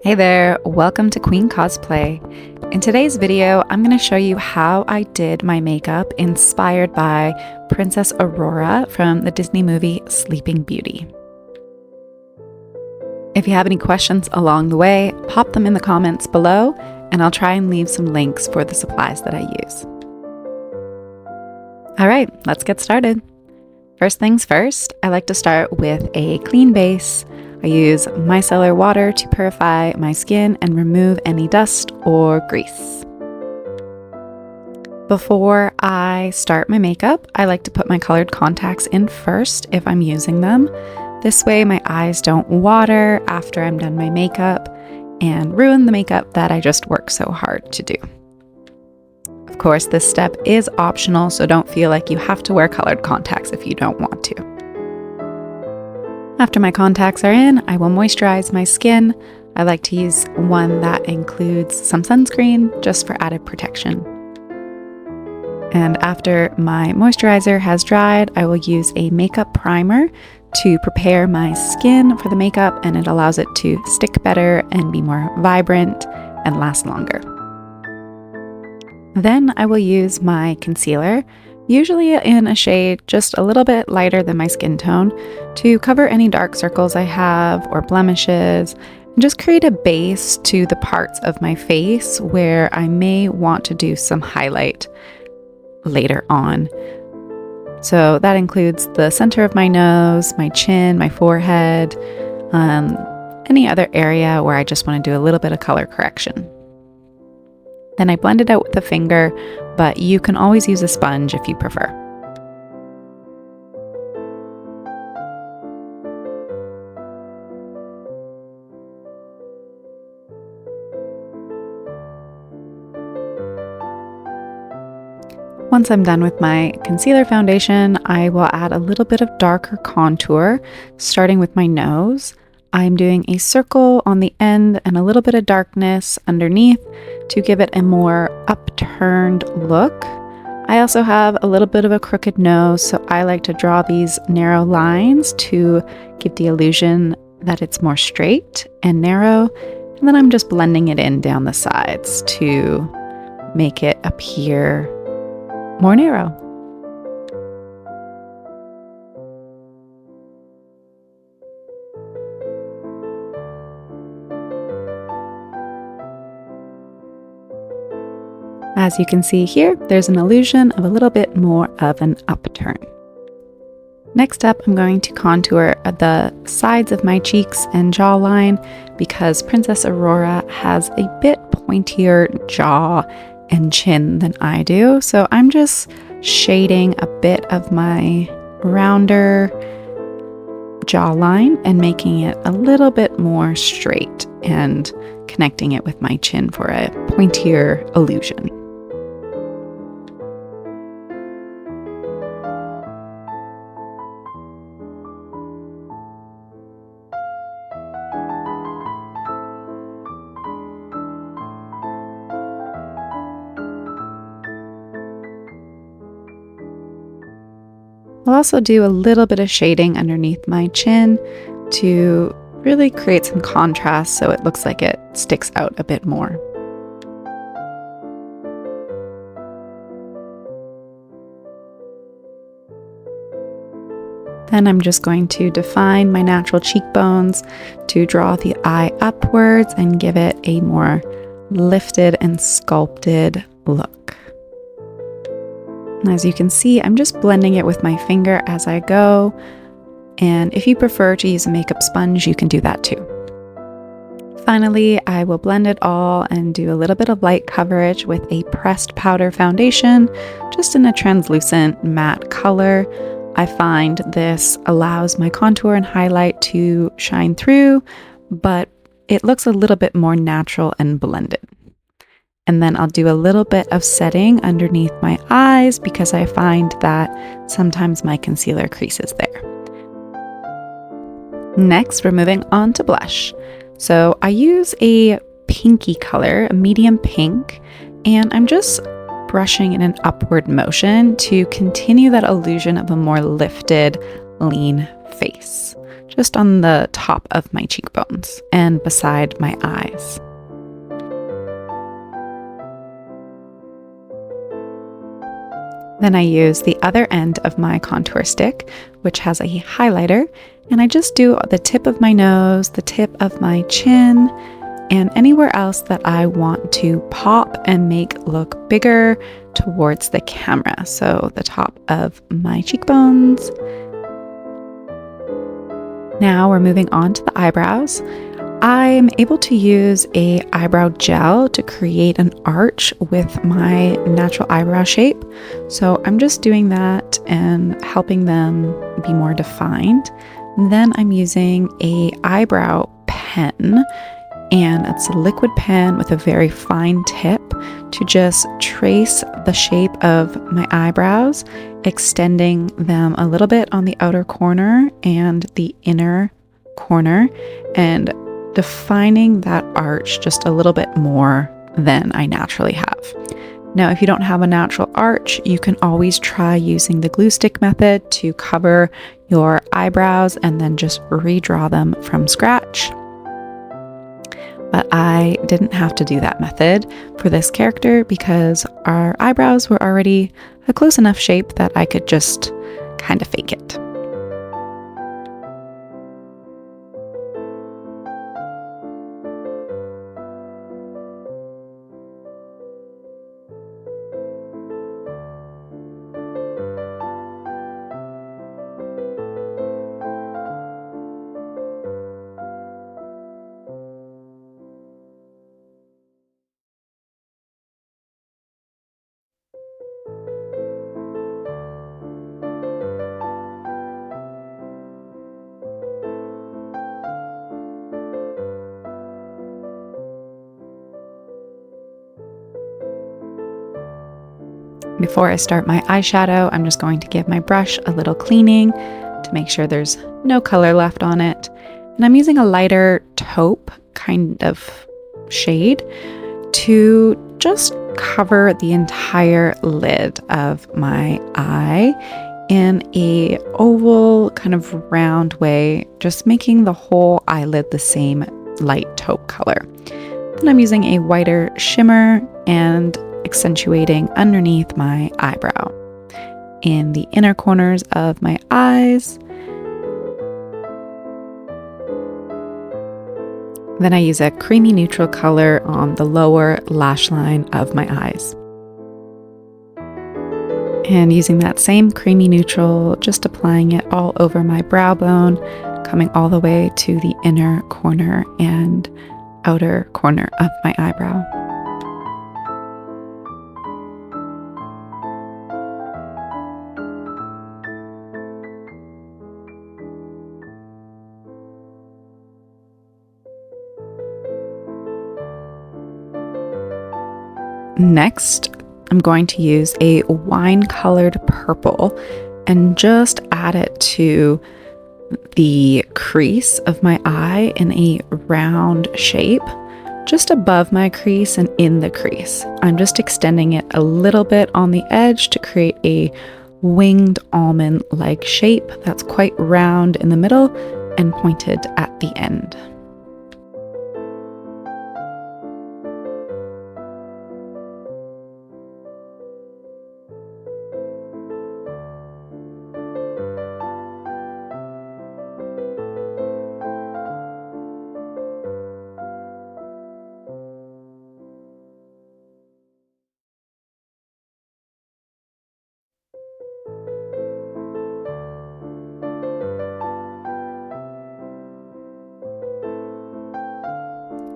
Hey there, welcome to Queen Cosplay. In today's video, I'm going to show you how I did my makeup inspired by Princess Aurora from the Disney movie Sleeping Beauty. If you have any questions along the way, pop them in the comments below, and I'll try and leave some links for the supplies that I use. Alright, let's get started. First things first, I like to start with a clean base. I use micellar water to purify my skin and remove any dust or grease. Before I start my makeup, I like to put my colored contacts in first if I'm using them. This way my eyes don't water after I'm done my makeup and ruin the makeup that I just worked so hard to do. Of course, this step is optional, so don't feel like you have to wear colored contacts if you don't want to. After my contacts are in, I will moisturize my skin. I like to use one that includes some sunscreen just for added protection. And after my moisturizer has dried, I will use a makeup primer to prepare my skin for the makeup, and it allows it to stick better and be more vibrant and last longer. Then I will use my concealer, usually in a shade just a little bit lighter than my skin tone, to cover any dark circles I have or blemishes, and just create a base to the parts of my face where I may want to do some highlight later on. So that includes the center of my nose, my chin, my forehead, any other area where I just want to do a little bit of color correction. Then I blend it out with a finger, but you can always use a sponge if you prefer. Once I'm done with my concealer foundation, I will add a little bit of darker contour, starting with my nose. I'm doing a circle on the end and a little bit of darkness underneath to give it a more upturned look. I also have a little bit of a crooked nose, so I like to draw these narrow lines to give the illusion that it's more straight and narrow. And then I'm just blending it in down the sides to make it appear more narrow. As you can see here, there's an illusion of a little bit more of an upturn. Next up, I'm going to contour the sides of my cheeks and jawline because Princess Aurora has a bit pointier jaw and chin than I do. So I'm just shading a bit of my rounder jawline and making it a little bit more straight and connecting it with my chin for a pointier illusion. I'll also do a little bit of shading underneath my chin to really create some contrast so it looks like it sticks out a bit more. Then I'm just going to define my natural cheekbones to draw the eye upwards and give it a more lifted and sculpted look. And as you can see, I'm just blending it with my finger as I go. And if you prefer to use a makeup sponge, you can do that too. Finally, I will blend it all and do a little bit of light coverage with a pressed powder foundation, just in a translucent matte color. I find this allows my contour and highlight to shine through, but it looks a little bit more natural and blended. And then I'll do a little bit of setting underneath my eyes because I find that sometimes my concealer creases there. Next, we're moving on to blush. So I use a pinky color, a medium pink, and I'm just brushing in an upward motion to continue that illusion of a more lifted, lean face. just on the top of my cheekbones and beside my eyes. Then I use the other end of my contour stick, which has a highlighter, and I just do the tip of my nose, the tip of my chin, and anywhere else that I want to pop and make look bigger towards the camera. So the top of my cheekbones. Now we're moving on to the eyebrows. I'm able to use a eyebrow gel to create an arch with my natural eyebrow shape. So I'm just doing that and helping them be more defined. Then I'm using a eyebrow pen, and it's a liquid pen with a very fine tip to just trace the shape of my eyebrows, extending them a little bit on the outer corner and the inner corner, and defining that arch just a little bit more than I naturally have. Now, if you don't have a natural arch, you can always try using the glue stick method to cover your eyebrows and then just redraw them from scratch. But I didn't have to do that method for this character because our eyebrows were already a close enough shape that I could just kind of fake it. Before I start my eyeshadow, I'm just going to give my brush a little cleaning to make sure there's no color left on it. And I'm using a lighter taupe kind of shade to just cover the entire lid of my eye in a oval kind of round way, just making the whole eyelid the same light taupe color. Then I'm using a whiter shimmer and accentuating underneath my eyebrow in the inner corners of my eyes. Then I use a creamy neutral color on the lower lash line of my eyes. And using that same creamy neutral, just applying it all over my brow bone, coming all the way to the inner corner and outer corner of my eyebrow. Next, I'm going to use a wine-colored purple and just add it to the crease of my eye in a round shape, just above my crease and in the crease. I'm just extending it a little bit on the edge to create a winged almond-like shape that's quite round in the middle and pointed at the end.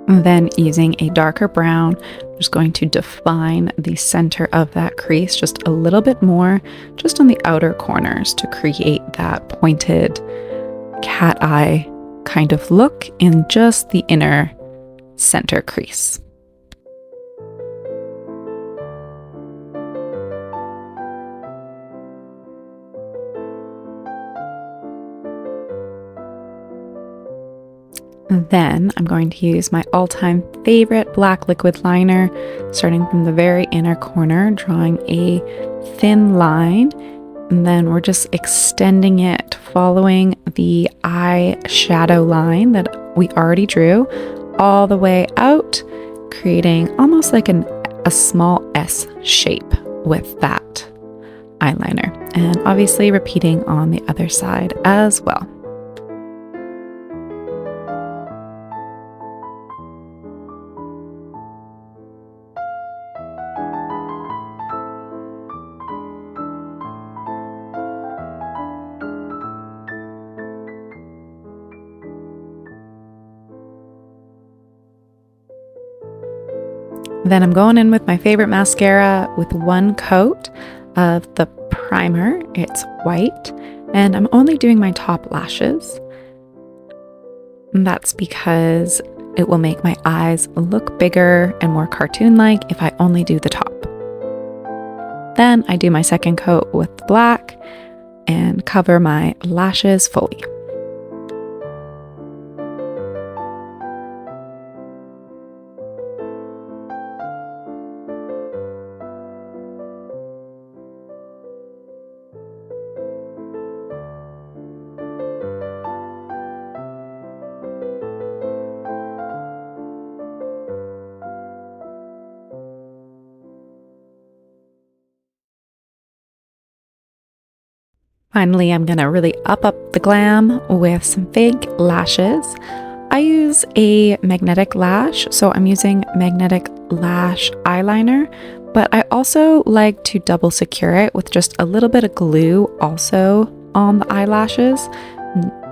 Then using a darker brown, I'm just going to define the center of that crease just a little bit more, just on the outer corners to create that pointed cat eye kind of look in just the inner center crease. Then I'm going to use my all-time favorite black liquid liner, starting from the very inner corner, drawing a thin line, and then we're just extending it, following the eyeshadow line that we already drew all the way out, creating almost like a small S shape with that eyeliner, and obviously repeating on the other side as well. Then I'm going in with my favorite mascara with one coat of the primer. It's white, and I'm only doing my top lashes. And that's because it will make my eyes look bigger and more cartoon-like if I only do the top. Then I do my second coat with black and cover my lashes fully. Finally, I'm gonna really up the glam with some fake lashes. I use a magnetic lash, so I'm using magnetic lash eyeliner, but I also like to double secure it with just a little bit of glue also on the eyelashes,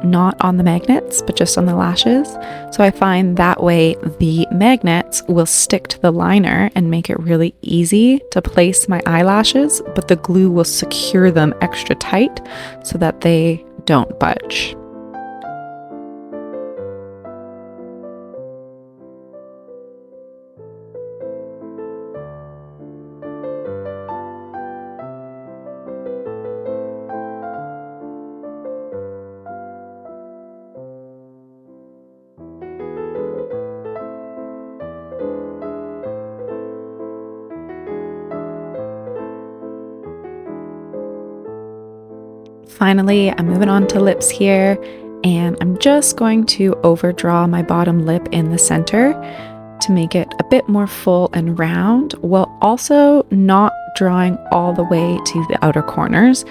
not on the magnets, but just on the lashes. So I find that way the magnets will stick to the liner and make it really easy to place my eyelashes, but the glue will secure them extra tight so that they don't budge. Finally, I'm moving on to lips here, and I'm just going to overdraw my bottom lip in the center to make it a bit more full and round, while also not drawing all the way to the outer corners.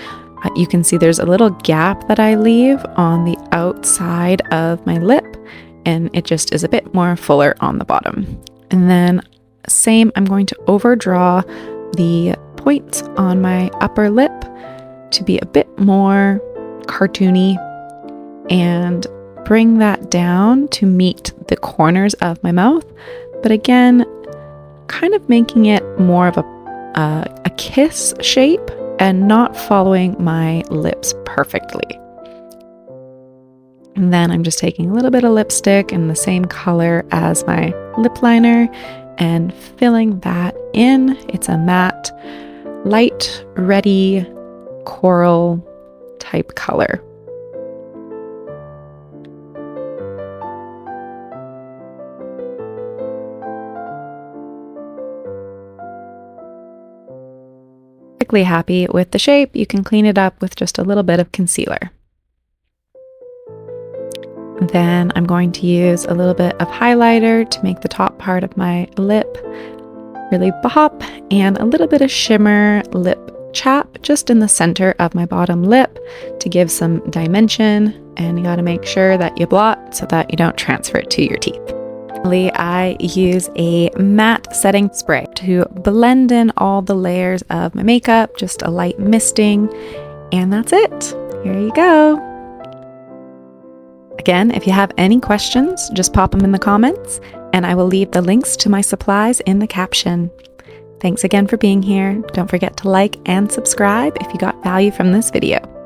You can see there's a little gap that I leave on the outside of my lip, and it just is a bit more fuller on the bottom. And then same, I'm going to overdraw the points on my upper lip to be a bit more cartoony and bring that down to meet the corners of my mouth, but again, kind of making it more of a kiss shape and not following my lips perfectly. And then I'm just taking a little bit of lipstick in the same color as my lip liner and filling that in. It's a matte, light, reddy, coral type color. Perfectly happy with the shape. You can clean it up with just a little bit of concealer. Then I'm going to use a little bit of highlighter to make the top part of my lip really pop, and a little bit of shimmer lip chap just in the center of my bottom lip to give some dimension, and you got to make sure that you blot so that you don't transfer it to your teeth. Finally, I use a matte setting spray to blend in all the layers of my makeup, just a light misting, and that's it. Here you go. Again, if you have any questions, just pop them in the comments, and I will leave the links to my supplies in the caption. Thanks again for being here. Don't forget to like and subscribe if you got value from this video.